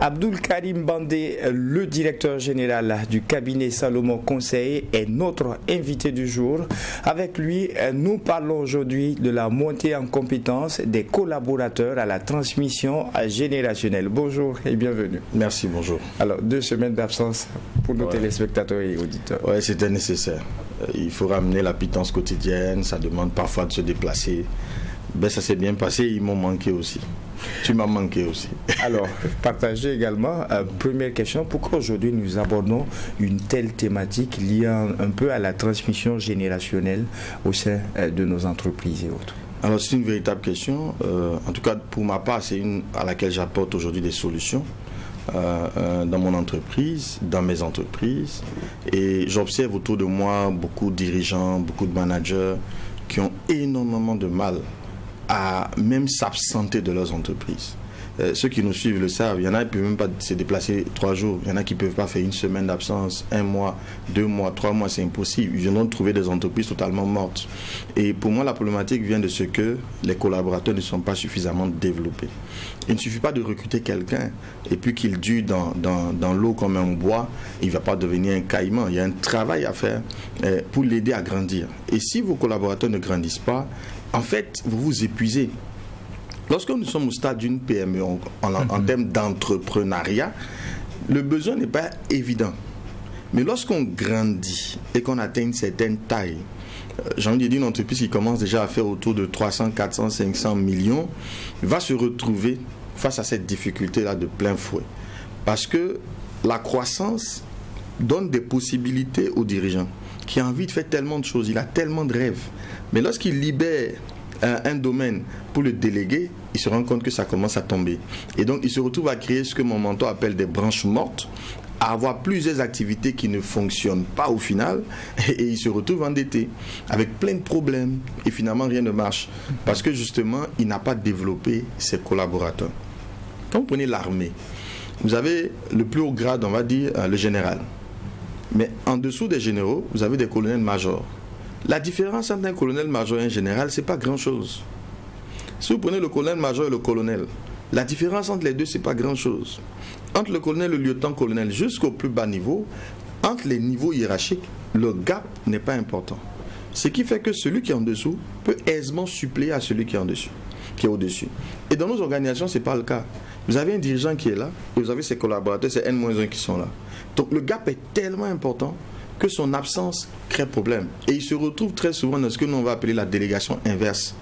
Abdul Karim Bandé, le directeur général du cabinet Salomon Conseil, est notre invité du jour. Avec lui, nous parlons aujourd'hui de la montée en compétence des collaborateurs à la transmission générationnelle. Bonjour et bienvenue. Merci, bonjour. Alors, 2 semaines d'absence pour nos téléspectateurs et auditeurs. Oui, c'était nécessaire. Il faut ramener la pitance quotidienne, ça demande parfois de se déplacer. Ben, ça s'est bien passé, ils m'ont manqué aussi. Tu m'as manqué aussi. Alors, partagez également, première question, pourquoi aujourd'hui nous abordons une telle thématique liée un peu à la transmission générationnelle au sein de nos entreprises et autres? Alors, c'est une véritable question. En tout cas, pour ma part, c'est une à laquelle j'apporte aujourd'hui des solutions dans mon entreprise, dans mes entreprises. Et j'observe autour de moi beaucoup de dirigeants, beaucoup de managers qui ont énormément de mal à même s'absenter de leurs entreprises. Ceux qui nous suivent le savent, il y en a qui ne peuvent même pas se déplacer 3 jours, il y en a qui ne peuvent pas faire 1 semaine d'absence, 1 mois, 2 mois, 3 mois, c'est impossible. Ils viendront de trouver des entreprises totalement mortes. Et pour moi, la problématique vient de ce que les collaborateurs ne sont pas suffisamment développés. Il ne suffit pas de recruter quelqu'un et puis qu'il dure dans l'eau comme un bois, il ne va pas devenir un caïman. Il y a un travail à faire pour l'aider à grandir. Et si vos collaborateurs ne grandissent pas, en fait, vous vous épuisez. Lorsque nous sommes au stade d'une PME en termes d'entrepreneuriat, le besoin n'est pas évident. Mais lorsqu'on grandit et qu'on atteint une certaine taille, j'ai envie de dire une entreprise qui commence déjà à faire autour de 300, 400, 500 millions, va se retrouver face à cette difficulté-là de plein fouet. Parce que la croissance donne des possibilités aux dirigeants qui a envie de faire tellement de choses, il a tellement de rêves. Mais lorsqu'il libère un domaine pour le déléguer, il se rend compte que ça commence à tomber. Et donc, il se retrouve à créer ce que mon mentor appelle des branches mortes, à avoir plusieurs activités qui ne fonctionnent pas au final, et il se retrouve endetté, avec plein de problèmes, et finalement, rien ne marche. Parce que justement, il n'a pas développé ses collaborateurs. Quand vous prenez l'armée, vous avez le plus haut grade, on va dire, le général. Mais en dessous des généraux, vous avez des colonels-majors. La différence entre un colonel-major et un général, ce n'est pas grand-chose. Si vous prenez le colonel-major et le colonel, la différence entre les deux, ce n'est pas grand-chose. Entre le colonel et le lieutenant-colonel jusqu'au plus bas niveau, entre les niveaux hiérarchiques, le gap n'est pas important. Ce qui fait que celui qui est en dessous peut aisément suppléer à celui qui est en dessus, qui est au-dessus. Et dans nos organisations, ce n'est pas le cas. Vous avez un dirigeant qui est là, et vous avez ses collaborateurs, c'est N-1 qui sont là. Donc le gap est tellement important que son absence crée problème. Et il se retrouve très souvent dans ce que nous on va appeler la délégation inverse.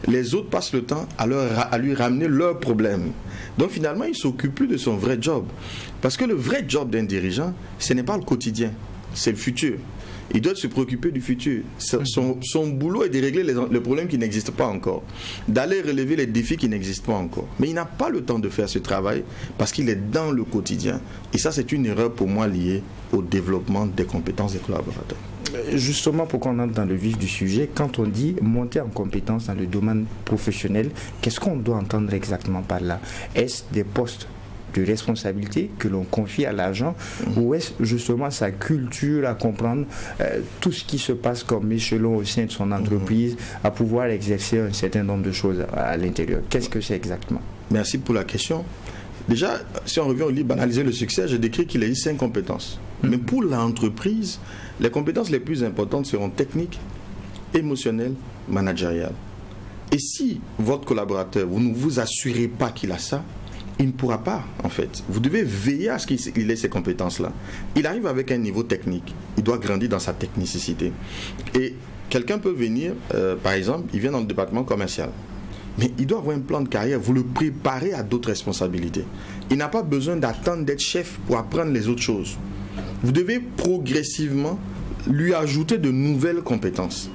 Les autres passent le temps à lui ramener leurs problèmes. Donc finalement, il ne s'occupe plus de son vrai job. Parce que le vrai job d'un dirigeant, ce n'est pas le quotidien, c'est le futur. Il doit se préoccuper du futur. Son boulot est de régler les problèmes qui n'existent pas encore, d'aller relever les défis qui n'existent pas encore. Mais il n'a pas le temps de faire ce travail parce qu'il est dans le quotidien. Et ça, c'est une erreur pour moi liée au développement des compétences des collaborateurs. Justement, pour qu'on entre dans le vif du sujet, quand on dit monter en compétences dans le domaine professionnel, qu'est-ce qu'on doit entendre exactement par là? Est-ce des postes de responsabilité que l'on confie à l'agent ou est-ce justement sa culture à comprendre tout ce qui se passe comme échelon au sein de son entreprise à pouvoir exercer un certain nombre de choses à l'intérieur? Qu'est-ce que c'est exactement? Merci pour la question. Déjà, si on revient au livre Analyser le succès, j'ai décrit qu'il y a eu 5 compétences. Mais pour l'entreprise, les compétences les plus importantes seront techniques, émotionnelles, managériales. Et si votre collaborateur, vous ne vous assurez pas qu'il a ça, il ne pourra pas, en fait. Vous devez veiller à ce qu'il ait ces compétences-là. Il arrive avec un niveau technique. Il doit grandir dans sa technicité. Et quelqu'un peut venir, par exemple, il vient dans le département commercial. Mais il doit avoir un plan de carrière. Vous le préparez à d'autres responsabilités. Il n'a pas besoin d'attendre d'être chef pour apprendre les autres choses. Vous devez progressivement lui ajouter de nouvelles compétences.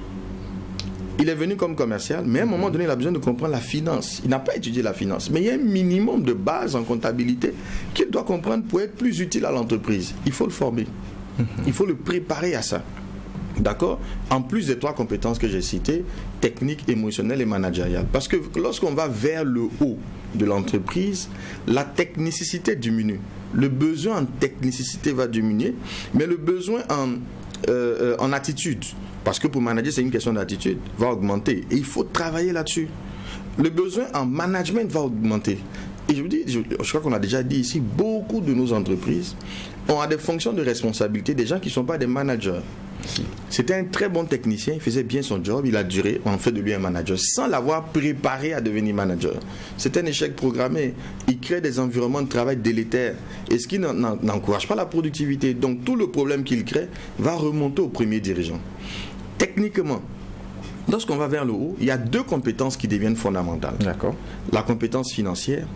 Il est venu comme commercial, mais à un moment donné, il a besoin de comprendre la finance. Il n'a pas étudié la finance, mais il y a un minimum de base en comptabilité qu'il doit comprendre pour être plus utile à l'entreprise. Il faut le former. Il faut le préparer à ça. D'accord? En plus des 3 compétences que j'ai citées, technique, émotionnelle et managériale. Parce que lorsqu'on va vers le haut de l'entreprise, la technicité diminue. Le besoin en technicité va diminuer, mais le besoin en attitude, parce que pour manager, c'est une question d'attitude, va augmenter. Et il faut travailler là-dessus. Le besoin en management va augmenter. Et je vous dis, je crois qu'on a déjà dit ici, beaucoup de nos entreprises ont à des fonctions de responsabilité des gens qui ne sont pas des managers. C'était un très bon technicien, il faisait bien son job, il a duré, on fait de lui un manager sans l'avoir préparé à devenir manager. C'est un échec programmé. Il crée des environnements de travail délétères et ce qui n'encourage pas la productivité. Donc tout le problème qu'il crée va remonter au premier dirigeant. Techniquement, lorsqu'on va vers le haut, il y a 2 compétences qui deviennent fondamentales. D'accord. La compétence financière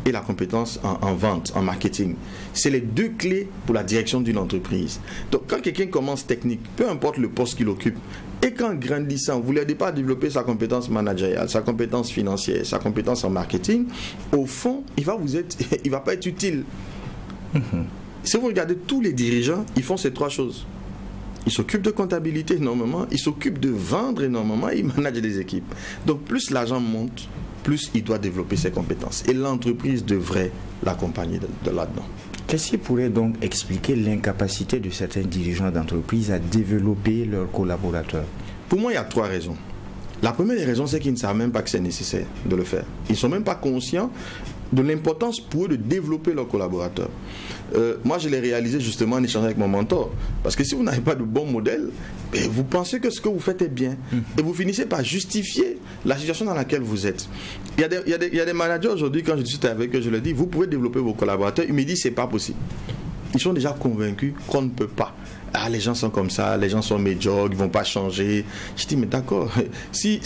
et la compétence en vente, en marketing. C'est les 2 clés pour la direction d'une entreprise. Donc quand quelqu'un commence technique, peu importe le poste qu'il occupe, et qu'en grandissant, vous ne l'aidez pas à développer sa compétence managériale, sa compétence financière, sa compétence en marketing, au fond, il ne va pas être utile. Si vous regardez tous les dirigeants, ils font ces 3 choses. Ils s'occupent de comptabilité énormément, ils s'occupent de vendre énormément, ils managent des équipes. Donc plus l'argent monte, plus il doit développer ses compétences. Et l'entreprise devrait l'accompagner de là-dedans. Qu'est-ce qui pourrait donc expliquer l'incapacité de certains dirigeants d'entreprise à développer leurs collaborateurs? Pour moi, il y a 3 raisons. La première des raisons, c'est qu'ils ne savent même pas que c'est nécessaire de le faire. Ils ne sont même pas conscients de l'importance pour eux de développer leurs collaborateurs. Moi, je l'ai réalisé justement en échangeant avec mon mentor. Parce que si vous n'avez pas de bon modèle, vous pensez que ce que vous faites est bien. Et vous finissez par justifier la situation dans laquelle vous êtes. Il y a des managers aujourd'hui, quand je discute avec eux, je leur dis, vous pouvez développer vos collaborateurs. Ils me disent, c'est pas possible. Ils sont déjà convaincus qu'on ne peut pas. Ah, les gens sont comme ça, les gens sont médiocres, ils ne vont pas changer. Je dis, mais d'accord, si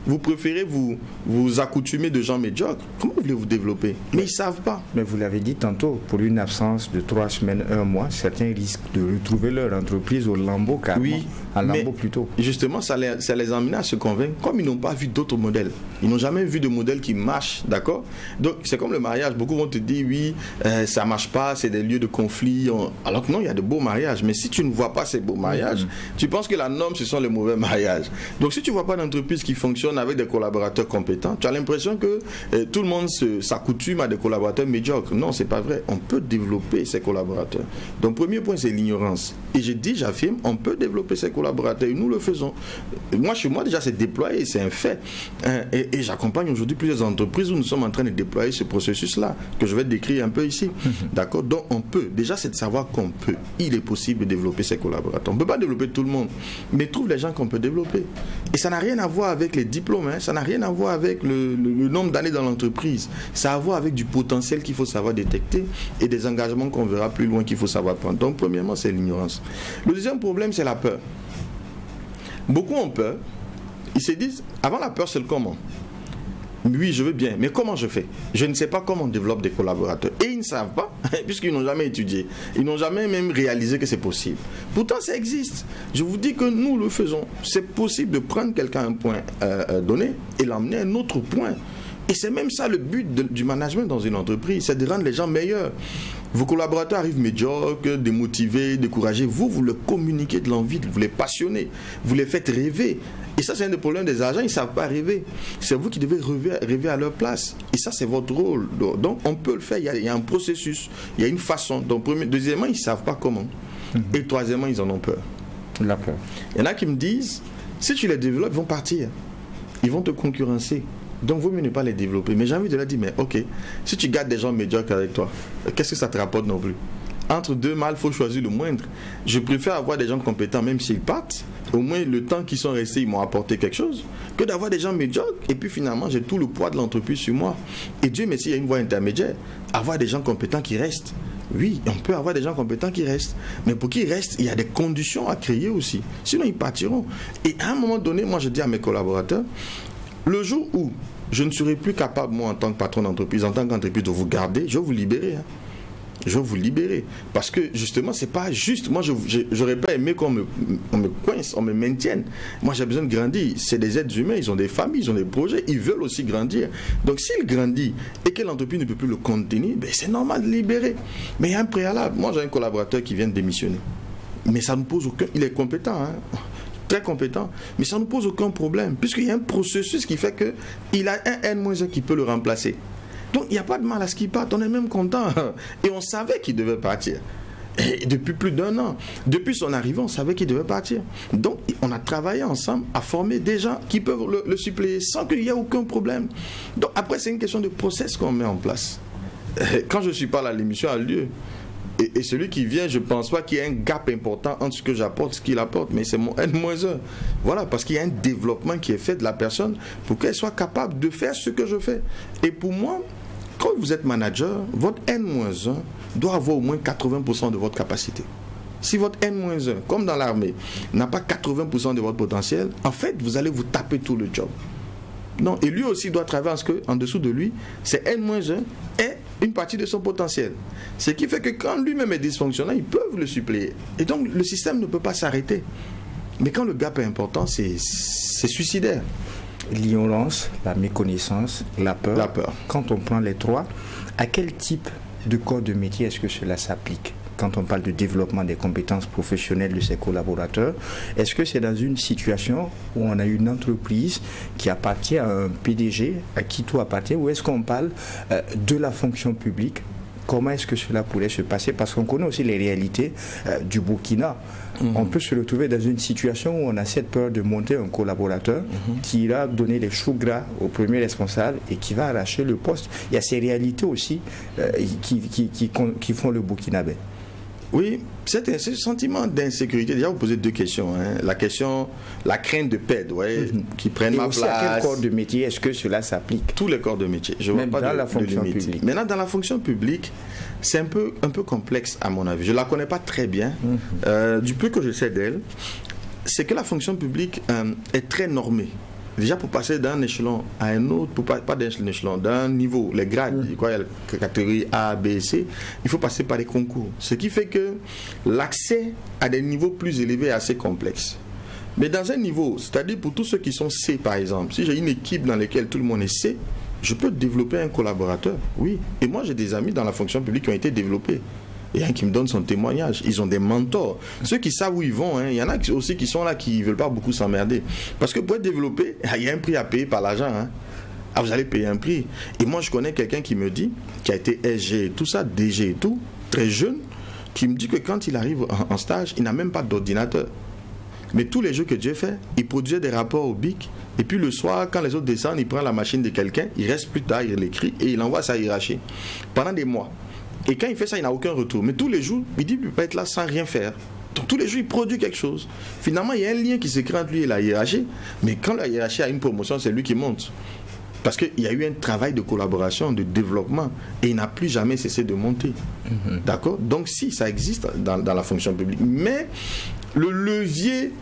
vous préférez vous accoutumer de gens médiocres, comment voulez-vous développer? Mais ils ne savent pas. Mais vous l'avez dit tantôt, pour une absence de 3 semaines, 1 mois, certains risquent de retrouver leur entreprise au lambeau carrément. Oui, à lambeau plutôt. Justement, ça les emmène à se convaincre, comme ils n'ont pas vu d'autres modèles. Ils n'ont jamais vu de modèle qui marche, d'accord? Donc, c'est comme le mariage. Beaucoup vont te dire, oui, ça ne marche pas, c'est des lieux de conflit. Alors que non, il y a de beaux mariages. Mais si tu ne vois pas ces beaux mariages, tu penses que la norme, ce sont les mauvais mariages. Donc, si tu ne vois pas d'entreprise qui fonctionne avec des collaborateurs compétents, tu as l'impression que tout le monde s'accoutume à des collaborateurs médiocres. Non, ce n'est pas vrai. On peut développer ces collaborateurs. Donc, premier point, c'est l'ignorance. Et j'affirme, on peut développer ces collaborateurs et nous le faisons. Moi, chez moi, déjà, c'est déployé, c'est un fait. Et j'accompagne aujourd'hui plusieurs entreprises où nous sommes en train de déployer ce processus-là, que je vais décrire un peu ici. D'accord? Donc, on peut. Déjà, c'est de savoir qu'on peut. Il est possible de développer ces collaborateurs. On ne peut pas développer tout le monde, mais trouve les gens qu'on peut développer. Et ça n'a rien à voir avec les diplômes, ça n'a rien à voir avec le nombre d'années dans l'entreprise. Ça a à voir avec du potentiel qu'il faut savoir détecter et des engagements qu'on verra plus loin qu'il faut savoir prendre. Donc, premièrement, c'est l'ignorance. Le deuxième problème, c'est la peur. Beaucoup ont peur. Ils se disent, avant la peur, c'est le comment. Oui, je veux bien, mais comment je fais? Je ne sais pas comment on développe des collaborateurs. Et ils ne savent pas, puisqu'ils n'ont jamais étudié. Ils n'ont jamais même réalisé que c'est possible. Pourtant, ça existe. Je vous dis que nous le faisons. C'est possible de prendre quelqu'un à un point donné et l'emmener à un autre point. Et c'est même ça le but du management dans une entreprise, c'est de rendre les gens meilleurs. Vos collaborateurs arrivent médiocres, démotivés, découragés. Vous leur communiquez de l'envie, vous les passionnez, vous les faites rêver. Et ça, c'est un des problèmes des agents, ils ne savent pas rêver. C'est vous qui devez rêver à leur place. Et ça, c'est votre rôle. Donc, on peut le faire. Il y a un processus, il y a une façon. Donc, deuxièmement, ils ne savent pas comment. Et troisièmement, ils en ont peur. La peur. Il y en a qui me disent, si tu les développes, ils vont partir. Ils vont te concurrencer. Donc, vaut mieux ne pas les développer. Mais j'ai envie de leur dire, mais ok, si tu gardes des gens médiocres avec toi, qu'est-ce que ça te rapporte non plus? Entre deux mâles, il faut choisir le moindre. Je préfère avoir des gens compétents, même s'ils partent. Au moins, le temps qu'ils sont restés, ils m'ont apporté quelque chose, que d'avoir des gens médiocres. Et puis finalement, j'ai tout le poids de l'entreprise sur moi. Et Dieu merci, il y a une voie intermédiaire. Avoir des gens compétents qui restent. Oui, on peut avoir des gens compétents qui restent. Mais pour qu'ils restent, il y a des conditions à créer aussi. Sinon, ils partiront. Et à un moment donné, moi, je dis à mes collaborateurs, le jour où je ne serai plus capable, moi, en tant que patron d'entreprise, en tant qu'entreprise, de vous garder, je vais vous libérer. Je vais vous libérer. Parce que, justement, c'est pas juste. Moi, je n'aurais pas aimé qu'on me coince, on me maintienne. Moi, j'ai besoin de grandir. C'est des êtres humains, ils ont des familles, ils ont des projets, ils veulent aussi grandir. Donc, s'il grandit et que l'entreprise ne peut plus le contenir, ben, c'est normal de libérer. Mais il y a un préalable. Moi, j'ai un collaborateur qui vient de démissionner. Mais ça ne pose aucun... Il est compétent, hein, très compétent, mais ça ne pose aucun problème, puisqu'il y a un processus qui fait qu'il a un N-1 qui peut le remplacer. Donc il n'y a pas de mal à ce qu'il parte, on est même content. Et on savait qu'il devait partir. Et depuis plus d'1 an, depuis son arrivée, on savait qu'il devait partir. Donc on a travaillé ensemble à former des gens qui peuvent le suppléer sans qu'il y ait aucun problème. Donc après, c'est une question de process qu'on met en place. quand je ne suis pas là, l'émission a lieu. Et celui qui vient, je ne pense pas qu'il y ait un gap important entre ce que j'apporte et ce qu'il apporte, mais c'est mon N-1. Voilà, parce qu'il y a un développement qui est fait de la personne pour qu'elle soit capable de faire ce que je fais. Et pour moi, quand vous êtes manager, votre N-1 doit avoir au moins 80% de votre capacité. Si votre N-1, comme dans l'armée, n'a pas 80% de votre potentiel, en fait, vous allez vous taper tout le job. Non, et lui aussi doit travailler en dessous de lui, c'est N-1 et une partie de son potentiel. Ce qui fait que quand lui-même est dysfonctionnel, ils peuvent le suppléer. Et donc, le système ne peut pas s'arrêter. Mais quand le gap est important, c'est suicidaire. L'ignorance, la méconnaissance, la peur. La peur. Quand on prend les trois, à quel type de corps de métier est-ce que cela s'applique? Quand on parle de développement des compétences professionnelles de ses collaborateurs, est-ce que c'est dans une situation où on a une entreprise qui appartient à un PDG, à qui tout appartient, ou est-ce qu'on parle de la fonction publique? Comment est-ce que cela pourrait se passer? Parce qu'on connaît aussi les réalités du Burkina. On peut se retrouver dans une situation où on a cette peur de monter un collaborateur qui ira donner les choux gras au premier responsable et qui va arracher le poste. Il y a ces réalités aussi qui font le Burkinabé. Oui, c'est ce sentiment d'insécurité. Déjà, vous posez deux questions. Hein. La crainte de perdre, qui prennent ma place. À quel corps de métier est-ce que cela s'applique? Tous les corps de métier. Je Même vois pas dans la fonction publique. Maintenant, dans la fonction publique, c'est un peu complexe à mon avis. Je ne la connais pas très bien. Du peu que je sais d'elle, c'est que la fonction publique est très normée. Déjà, pour passer d'un échelon à un autre, pas d'un échelon, d'un niveau, les grades, il y a la catégorie A, B, C, il faut passer par des concours. Ce qui fait que l'accès à des niveaux plus élevés est assez complexe. Mais dans un niveau, c'est-à-dire pour tous ceux qui sont C, par exemple, si j'ai une équipe dans laquelle tout le monde est C, je peux développer un collaborateur, oui. Et moi, j'ai des amis dans la fonction publique qui ont été développés. Il y a un qui me donne son témoignage. Ils ont des mentors. Ceux qui savent où ils vont, il y en a aussi qui sont là, qui ne veulent pas beaucoup s'emmerder. Parce que pour être développé, il y a un prix à payer par l'argent. Ah, vous allez payer un prix. Et moi, je connais quelqu'un qui me dit, qui a été SG et tout ça, DG et tout, très jeune, qui me dit que quand il arrive en stage, il n'a même pas d'ordinateur. Mais tous les jours que Dieu fait, il produisait des rapports au BIC. Et puis le soir, quand les autres descendent, il prend la machine de quelqu'un, il reste plus tard, il l'écrit et il envoie sa hiérarchie. Pendant des mois. Et quand il fait ça, il n'a aucun retour. Mais tous les jours, il dit qu'il ne peut pas être là sans rien faire. Donc tous les jours, il produit quelque chose. Finalement, il y a un lien qui se crée entre lui et la hiérarchie. Mais quand la hiérarchie a une promotion, c'est lui qui monte. Parce qu'il y a eu un travail de collaboration, de développement. Et il n'a plus jamais cessé de monter. D'accord? Donc si, ça existe dans la fonction publique. Mais le levier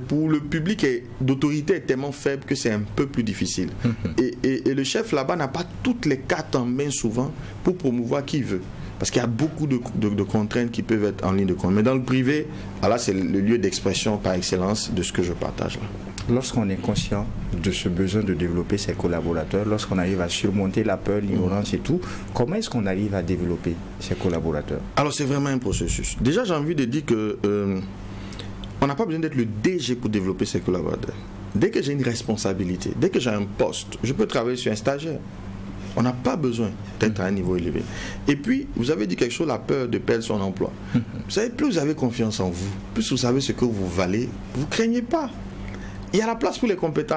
pour le public d'autorité est tellement faible que c'est un peu plus difficile. Et le chef là-bas n'a pas toutes les cartes en main souvent pour promouvoir qui veut. Parce qu'il y a beaucoup de contraintes qui peuvent être en ligne de compte. Mais dans le privé, là c'est le lieu d'expression par excellence de ce que je partage là. Lorsqu'on est conscient de ce besoin de développer ses collaborateurs, lorsqu'on arrive à surmonter la peur, l'ignorance et tout, comment est-ce qu'on arrive à développer ses collaborateurs? Alors c'est vraiment un processus. Déjà j'ai envie de dire que on n'a pas besoin d'être le DG pour développer ses collaborateurs. Dès que j'ai une responsabilité, dès que j'ai un poste, je peux travailler sur un stagiaire. On n'a pas besoin d'être à un niveau élevé. Et puis, vous avez dit quelque chose, la peur de perdre son emploi. Vous savez, plus vous avez confiance en vous, plus vous savez ce que vous valez, vous ne craignez pas. Il y a la place pour les compétents.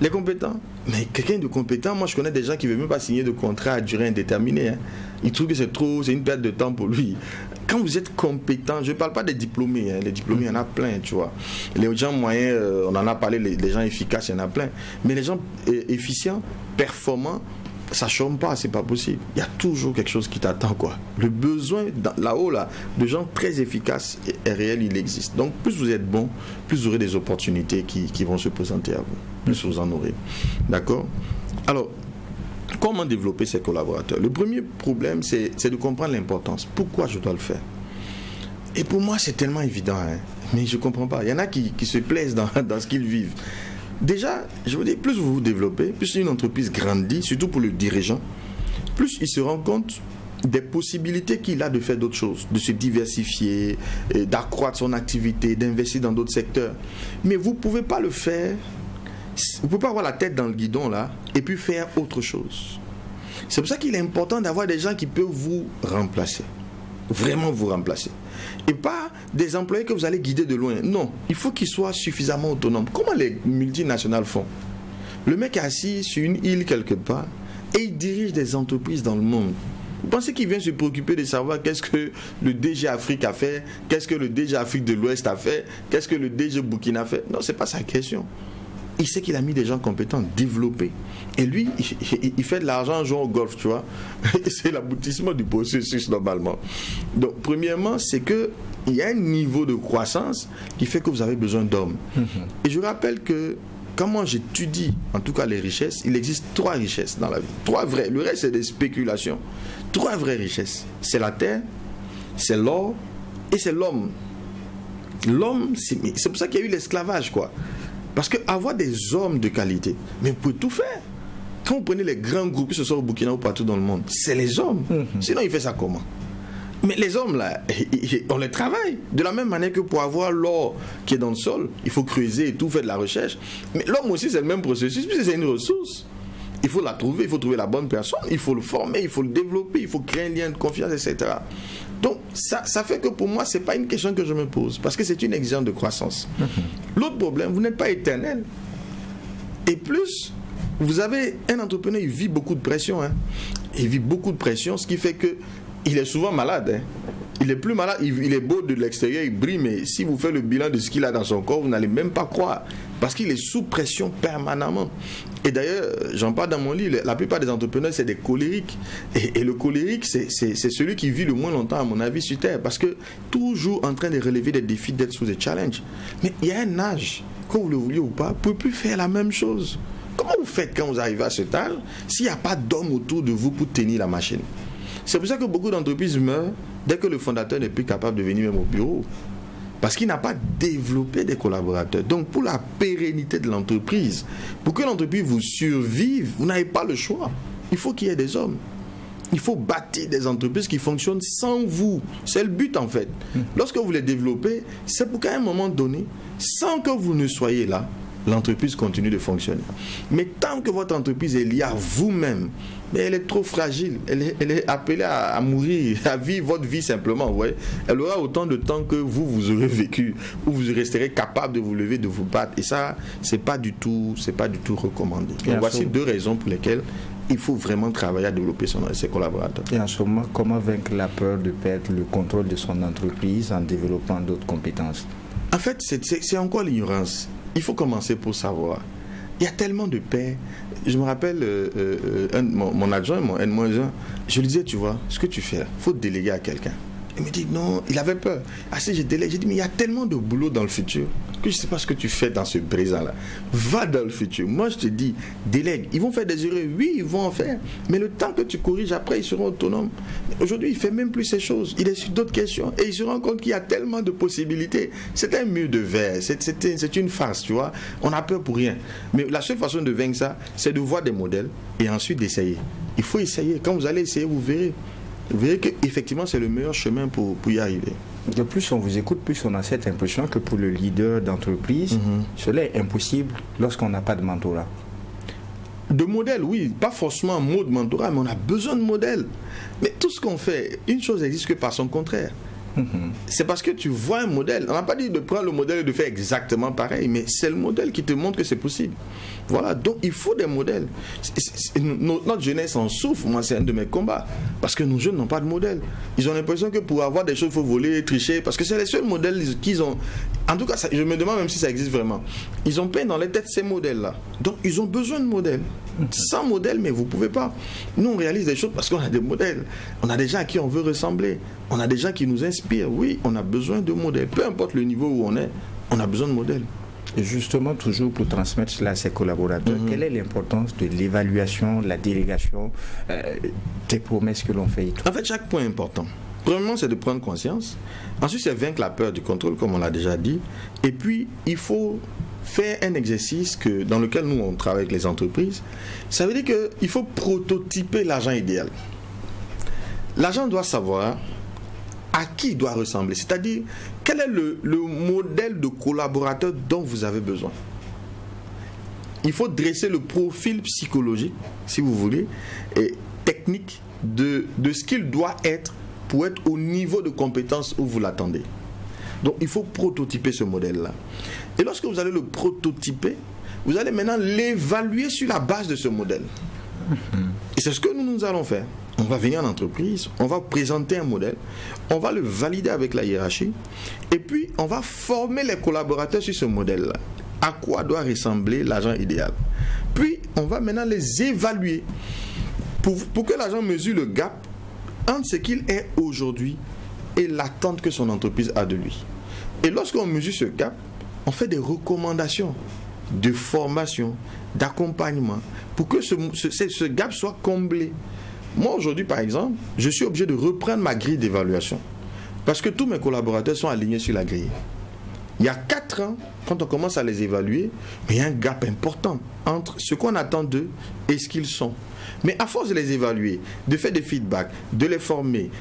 Les compétents, mais quelqu'un de compétent, moi je connais des gens qui ne veulent même pas signer de contrat à durée indéterminée. Ils trouvent que c'est trop, c'est une perte de temps pour lui. Quand vous êtes compétent, je ne parle pas des diplômés, les diplômés, il y en a plein, tu vois. Les gens moyens, on en a parlé, les gens efficaces, il y en a plein. Mais les gens efficients, performants, ça ne chôme pas, c'est pas possible. Il y a toujours quelque chose qui t'attend, quoi. Le besoin là-haut, là, de gens très efficaces est réel, il existe. Donc, plus vous êtes bon, plus vous aurez des opportunités qui vont se présenter à vous. Plus vous en aurez. D'accord? Alors, comment développer ses collaborateurs? Le premier problème, c'est de comprendre l'importance. Pourquoi je dois le faire? Et pour moi, c'est tellement évident, mais je ne comprends pas. Il y en a qui se plaisent dans ce qu'ils vivent. Déjà, je vous dis, plus vous vous développez, plus une entreprise grandit, surtout pour le dirigeant, plus il se rend compte des possibilités qu'il a de faire d'autres choses, de se diversifier, d'accroître son activité, d'investir dans d'autres secteurs. Mais vous ne pouvez pas le faire, vous ne pouvez pas avoir la tête dans le guidon là, et puis faire autre chose. C'est pour ça qu'il est important d'avoir des gens qui peuvent vous remplacer, vraiment vous remplacer. Et pas des employés que vous allez guider de loin. Non, il faut qu'ils soient suffisamment autonomes. Comment les multinationales font? Le mec est assis sur une île quelque part et il dirige des entreprises dans le monde. Vous pensez qu'il vient se préoccuper de savoir qu'est-ce que le DG Afrique a fait, qu'est-ce que le DG Afrique de l'Ouest a fait, qu'est-ce que le DG Burkina a fait? Non, c'est pas sa question. Il sait qu'il a mis des gens compétents, développés. Et lui, il fait de l'argent en jouant au golf, tu vois. C'est l'aboutissement du processus, normalement. Donc, premièrement, c'est qu'il y a un niveau de croissance qui fait que vous avez besoin d'hommes. Et je rappelle que, quand moi j'étudie, en tout cas les richesses, il existe 3 richesses dans la vie. 3 vraies. Le reste, c'est des spéculations. 3 vraies richesses. C'est la terre, c'est l'or et c'est l'homme. L'homme, c'est pour ça qu'il y a eu l'esclavage, quoi. Parce qu'avoir des hommes de qualité, mais vous pouvez tout faire. Quand vous prenez les grands groupes, que ce soit au Burkina ou partout dans le monde, c'est les hommes. Sinon, il fait ça comment? Mais les hommes, là, on les travaille. De la même manière que pour avoir l'or qui est dans le sol, il faut creuser et tout, faire de la recherche. Mais l'homme aussi, c'est le même processus, puisque c'est une ressource. Il faut la trouver, il faut trouver la bonne personne, il faut le former, il faut le développer, il faut créer un lien de confiance, etc. Donc, ça fait que pour moi, ce n'est pas une question que je me pose, parce que c'est une exigence de croissance. L'autre problème, vous n'êtes pas éternel. Et plus, vous avez un entrepreneur, il vit beaucoup de pression. Il vit beaucoup de pression, ce qui fait qu'il est souvent malade. Il est plus malade, il est beau de l'extérieur, il brille, mais si vous faites le bilan de ce qu'il a dans son corps, vous n'allez même pas croire. Parce qu'il est sous pression permanemment. Et d'ailleurs, j'en parle dans mon livre, la plupart des entrepreneurs, c'est des colériques. Et le colérique, c'est celui qui vit le moins longtemps, à mon avis, sur Terre. Parce que toujours en train de relever des défis, d'être sous des challenges. Mais il y a un âge, que vous le vouliez ou pas, vous ne pouvez plus faire la même chose. Comment vous faites quand vous arrivez à cet âge s'il n'y a pas d'homme autour de vous pour tenir la machine? C'est pour ça que beaucoup d'entreprises meurent dès que le fondateur n'est plus capable de venir même au bureau. Parce qu'il n'a pas développé des collaborateurs. Donc pour la pérennité de l'entreprise, pour que l'entreprise vous survive, vous n'avez pas le choix. Il faut qu'il y ait des hommes. Il faut bâtir des entreprises qui fonctionnent sans vous. C'est le but en fait. Lorsque vous les développez, c'est pour qu'à un moment donné, sans que vous ne soyez là, l'entreprise continue de fonctionner. Mais tant que votre entreprise est liée à vous-même, mais elle est trop fragile, elle est appelée à mourir, à vivre votre vie simplement. Ouais. Elle aura autant de temps que vous aurez vécu, où vous resterez capable de vous lever, de vous battre. Et ça, c'est pas du tout recommandé. Donc, voici 2 raisons pour lesquelles il faut vraiment travailler à développer ses collaborateurs. Et en ce moment, comment vaincre la peur de perdre le contrôle de son entreprise en développant d'autres compétences? En fait, c'est encore l'ignorance. Il faut commencer pour savoir. Il y a tellement de paix. Je me rappelle, mon adjoint, mon N-1, je lui disais, tu vois, ce que tu fais là, il faut déléguer à quelqu'un. Il me dit, non, il avait peur. Ah si, je délègue. J'ai dit, mais il y a tellement de boulot dans le futur que je ne sais pas ce que tu fais dans ce présent-là. Va dans le futur. Moi, je te dis, délègue. Ils vont faire des erreurs. Oui, ils vont en faire. Mais le temps que tu corriges, après, ils seront autonomes. Aujourd'hui, il ne fait même plus ces choses. Il est sur d'autres questions. Et il se rend compte qu'il y a tellement de possibilités. C'est un mur de verre. C'est une farce, tu vois. On a peur pour rien. Mais la seule façon de vaincre ça, c'est de voir des modèles et ensuite d'essayer. Il faut essayer. Quand vous allez essayer, vous verrez. Vous verrez qu'effectivement, c'est le meilleur chemin pour y arriver. De plus on vous écoute, plus on a cette impression que pour le leader d'entreprise, cela est impossible lorsqu'on n'a pas de mentorat. De modèles, oui. Pas forcément un mot de mentorat, mais on a besoin de modèles. Mais tout ce qu'on fait, une chose n'existe que par son contraire. C'est parce que tu vois un modèle. On n'a pas dit de prendre le modèle et de faire exactement pareil, mais c'est le modèle qui te montre que c'est possible. Voilà, donc il faut des modèles. Notre jeunesse en souffre. Moi, c'est un de mes combats. Parce que nos jeunes n'ont pas de modèle. Ils ont l'impression que pour avoir des choses, il faut voler, tricher. Parce que c'est les seuls modèles qu'ils ont. En tout cas, je me demande même si ça existe vraiment. Ils ont peint dans les têtes ces modèles-là. Donc, ils ont besoin de modèles. Sans modèle, mais vous ne pouvez pas. Nous, on réalise des choses parce qu'on a des modèles. On a des gens à qui on veut ressembler. On a des gens qui nous inspirent. Oui, on a besoin de modèles. Peu importe le niveau où on est, on a besoin de modèles. Et justement, toujours pour transmettre cela à ses collaborateurs, quelle est l'importance de l'évaluation, la délégation, des promesses que l'on fait et tout? En fait, chaque point est important. Premièrement, c'est de prendre conscience. Ensuite, c'est vaincre la peur du contrôle, comme on l'a déjà dit. Et puis, il faut faire un exercice dans lequel nous, on travaille avec les entreprises. Ça veut dire qu'il faut prototyper l'agent idéal. L'agent doit savoir à qui il doit ressembler. C'est-à-dire, quel est le modèle de collaborateur dont vous avez besoin. Il faut dresser le profil psychologique, si vous voulez, et technique de ce qu'il doit être pour être au niveau de compétence où vous l'attendez. Donc, il faut prototyper ce modèle-là. Et lorsque vous allez le prototyper, vous allez maintenant l'évaluer sur la base de ce modèle. Et c'est ce que nous allons faire. On va venir en entreprise, on va présenter un modèle, on va le valider avec la hiérarchie, et puis on va former les collaborateurs sur ce modèle-là. À quoi doit ressembler l'agent idéal? Puis on va maintenant les évaluer pour que l'agent mesure le gap entre ce qu'il est aujourd'hui et l'attente que son entreprise a de lui. Et lorsqu'on mesure ce gap, on fait des recommandations de formation, d'accompagnement, pour que ce gap soit comblé. Moi, aujourd'hui, par exemple, je suis obligé de reprendre ma grille d'évaluation, parce que tous mes collaborateurs sont alignés sur la grille. Il y a 4 ans, quand on commence à les évaluer, il y a un gap important entre ce qu'on attend d'eux et ce qu'ils sont. Mais à force de les évaluer, de faire des feedbacks, de les former,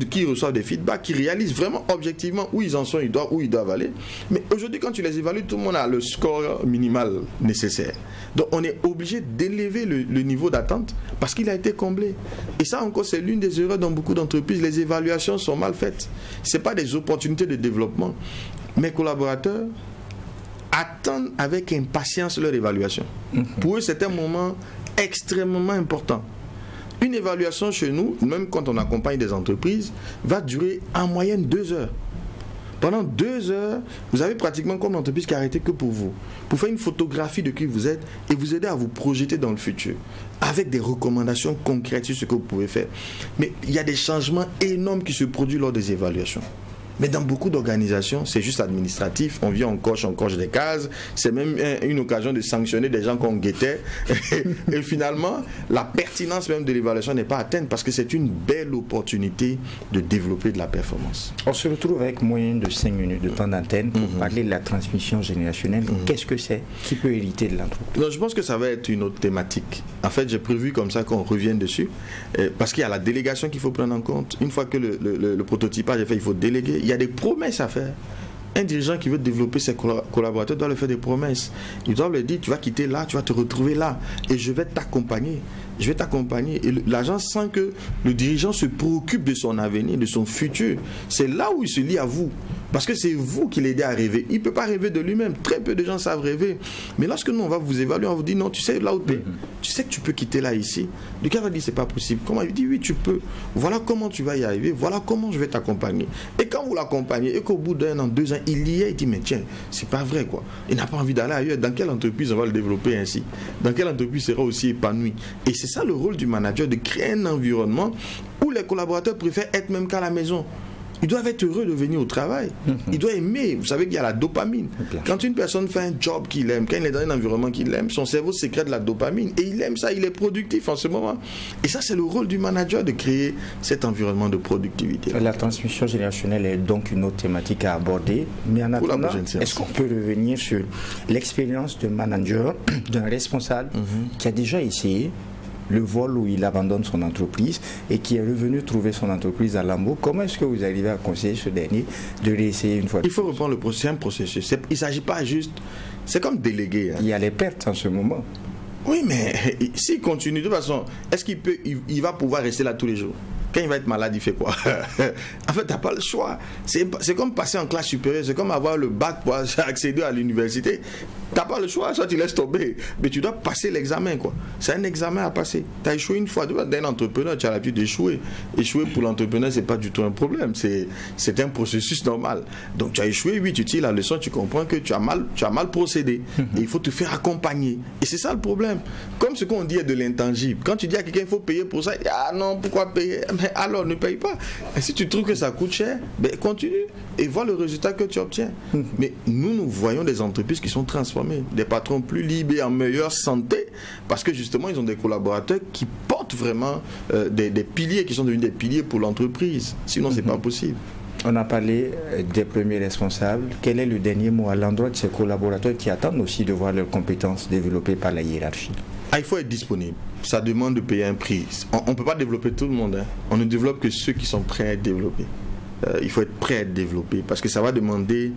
qui reçoivent des feedbacks, qui réalisent vraiment objectivement où ils en sont, où ils doivent aller. Mais aujourd'hui, quand tu les évalues, tout le monde a le score minimal nécessaire. Donc on est obligé d'élever le niveau d'attente parce qu'il a été comblé. Et ça encore, c'est l'une des erreurs dans beaucoup d'entreprises. Les évaluations sont mal faites. Ce n'est pas des opportunités de développement. Mes collaborateurs attendent avec impatience leur évaluation. Pour eux, c'est un moment extrêmement important. Une évaluation chez nous, même quand on accompagne des entreprises, va durer en moyenne 2 heures. Pendant 2 heures, vous avez pratiquement comme l'entreprise qui a arrêté que pour vous, pour faire une photographie de qui vous êtes et vous aider à vous projeter dans le futur, avec des recommandations concrètes sur ce que vous pouvez faire. Mais il y a des changements énormes qui se produisent lors des évaluations. Mais dans beaucoup d'organisations, c'est juste administratif. On vient, on coche des cases. C'est même une occasion de sanctionner des gens qu'on guettait. Et finalement, la pertinence même de l'évaluation n'est pas atteinte parce que c'est une belle opportunité de développer de la performance. On se retrouve avec moyen de 5 minutes de temps d'antenne pour parler de la transmission générationnelle. Qu'est-ce que c'est? Qui peut hériter de l'entreprise? Je pense que ça va être une autre thématique. En fait, j'ai prévu comme ça qu'on revienne dessus. Parce qu'il y a la délégation qu'il faut prendre en compte. Une fois que le prototypage est fait, il faut déléguer. Il y a des promesses à faire. Un dirigeant qui veut développer ses collaborateurs doit leur faire des promesses. Ils doivent leur dire, tu vas quitter là, tu vas te retrouver là, et je vais t'accompagner. Je vais t'accompagner. Et l'agent sent que le dirigeant se préoccupe de son avenir, de son futur. C'est là où il se lie à vous. Parce que c'est vous qui l'aidez à rêver. Il ne peut pas rêver de lui-même. Très peu de gens savent rêver. Mais lorsque nous, on va vous évaluer, on vous dit, non, tu sais, là où tu es, tu sais que tu peux quitter là, ici. Le gars va dire, c'est pas possible. Comment? Il dit, oui, tu peux. Voilà comment tu vas y arriver. Voilà comment je vais t'accompagner. Et quand vous l'accompagnez, et qu'au bout d'1 an, 2 ans, il y est, il dit, mais tiens, c'est pas vrai, quoi. Il n'a pas envie d'aller ailleurs. Dans quelle entreprise on va le développer ainsi? Dans quelle entreprise sera aussi épanoui? Et c'est ça le rôle du manager, de créer un environnement où les collaborateurs préfèrent être même qu'à la maison. Ils doivent être heureux de venir au travail. Ils doivent aimer. Vous savez qu'il y a la dopamine. Quand une personne fait un job qu'il aime, quand il est dans un environnement qu'il aime, son cerveau sécrète de la dopamine. Et il aime ça, il est productif en ce moment. Et ça, c'est le rôle du manager de créer cet environnement de productivité. La transmission générationnelle est donc une autre thématique à aborder. Mais en attendant, est-ce qu'on peut revenir sur l'expérience d'un manager, d'un responsable qui a déjà essayé le vol où il abandonne son entreprise et qui est revenu trouver son entreprise à Lambeau? Comment est-ce que vous arrivez à conseiller ce dernier de réessayer une fois? Il faut reprendre le processus, c'est un processus. Il ne s'agit pas juste... C'est comme déléguer. Il y a les pertes en ce moment. Oui, mais s'il continue, de toute façon, est-ce qu'il va pouvoir rester là tous les jours? Quand il va être malade, il fait quoi? En fait, tu n'as pas le choix. C'est comme passer en classe supérieure, c'est comme avoir le bac pour accéder à l'université. Tu n'as pas le choix, soit tu laisses tomber. Mais tu dois passer l'examen, quoi. C'est un examen à passer. Tu as échoué une fois. D'un entrepreneur, tu as l'habitude d'échouer. Échouer pour l'entrepreneur, ce n'est pas du tout un problème. C'est un processus normal. Donc tu as échoué, oui, tu tires la leçon, tu comprends que tu as mal procédé. Et il faut te faire accompagner. Et c'est ça le problème. Comme ce qu'on dit est de l'intangible. Quand tu dis à quelqu'un qu'il faut payer pour ça, ah non, pourquoi payer? Mais alors ne paye pas. Et si tu trouves que ça coûte cher, ben continue et vois le résultat que tu obtiens. Mais nous voyons des entreprises qui sont transformées, des patrons plus libres et en meilleure santé parce que justement ils ont des collaborateurs qui portent vraiment des piliers, qui sont devenus des piliers pour l'entreprise. Sinon c'est pas possible. On a parlé des premiers responsables. Quel est le dernier mot à l'endroit de ces collaborateurs qui attendent aussi de voir leurs compétences développées par la hiérarchie? Il faut être disponible. Ça demande de payer un prix. On ne peut pas développer tout le monde. On ne développe que ceux qui sont prêts à être développés. Il faut être prêt à être développé parce que ça va demander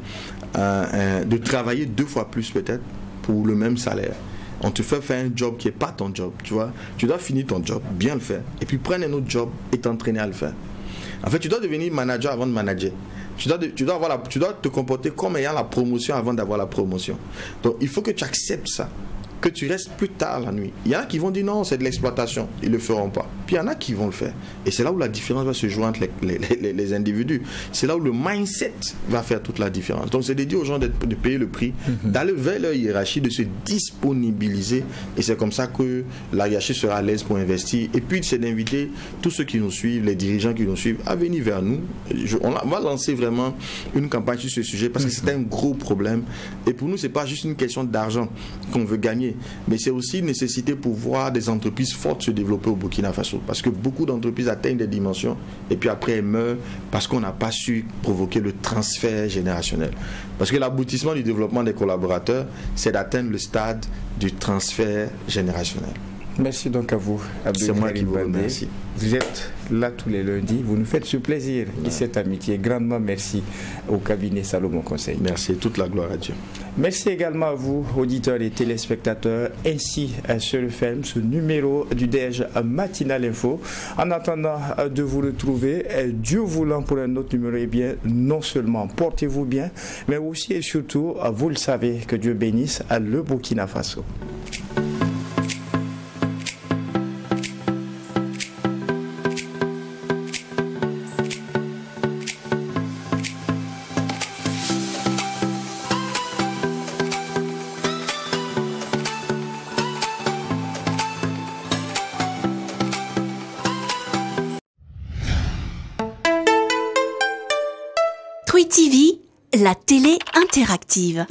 de travailler 2 fois plus peut-être pour le même salaire. On te fait faire un job qui n'est pas ton job, tu vois. Tu dois finir ton job, bien le faire, et puis prendre un autre job et t'entraîner à le faire. En fait, tu dois devenir manager avant de manager. Tu dois te comporter comme ayant la promotion avant d'avoir la promotion. Donc, il faut que tu acceptes ça. que tu restes plus tard la nuit. Il y en a qui vont dire non, c'est de l'exploitation, ils ne le feront pas. Puis il y en a qui vont le faire. Et c'est là où la différence va se jouer entre les individus. C'est là où le mindset va faire toute la différence. Donc c'est de dire aux gens de payer le prix, d'aller vers leur hiérarchie, de se disponibiliser. Et c'est comme ça que la hiérarchie sera à l'aise pour investir. Et puis c'est d'inviter tous ceux qui nous suivent, les dirigeants qui nous suivent, à venir vers nous. On va lancer vraiment une campagne sur ce sujet parce que c'est un gros problème. Et pour nous, ce n'est pas juste une question d'argent qu'on veut gagner, mais c'est aussi une nécessité pour voir des entreprises fortes se développer au Burkina Faso. Parce que beaucoup d'entreprises atteignent des dimensions et puis après elles meurent parce qu'on n'a pas su provoquer le transfert générationnel. Parce que l'aboutissement du développement des collaborateurs, c'est d'atteindre le stade du transfert générationnel. Merci donc à vous, C'est moi qui vous remercie. Vous êtes là tous les lundis, vous nous faites ce plaisir et cette amitié. Grandement merci au cabinet Salomon Conseil. Merci, toute la gloire à Dieu. Merci également à vous, auditeurs et téléspectateurs. Ainsi se referme ce numéro du DEJ Matinal Info. En attendant de vous retrouver, Dieu voulant pour un autre numéro, eh bien, non seulement portez-vous bien, mais aussi et surtout, vous le savez, que Dieu bénisse le Burkina Faso. Truy TV, la télé interactive.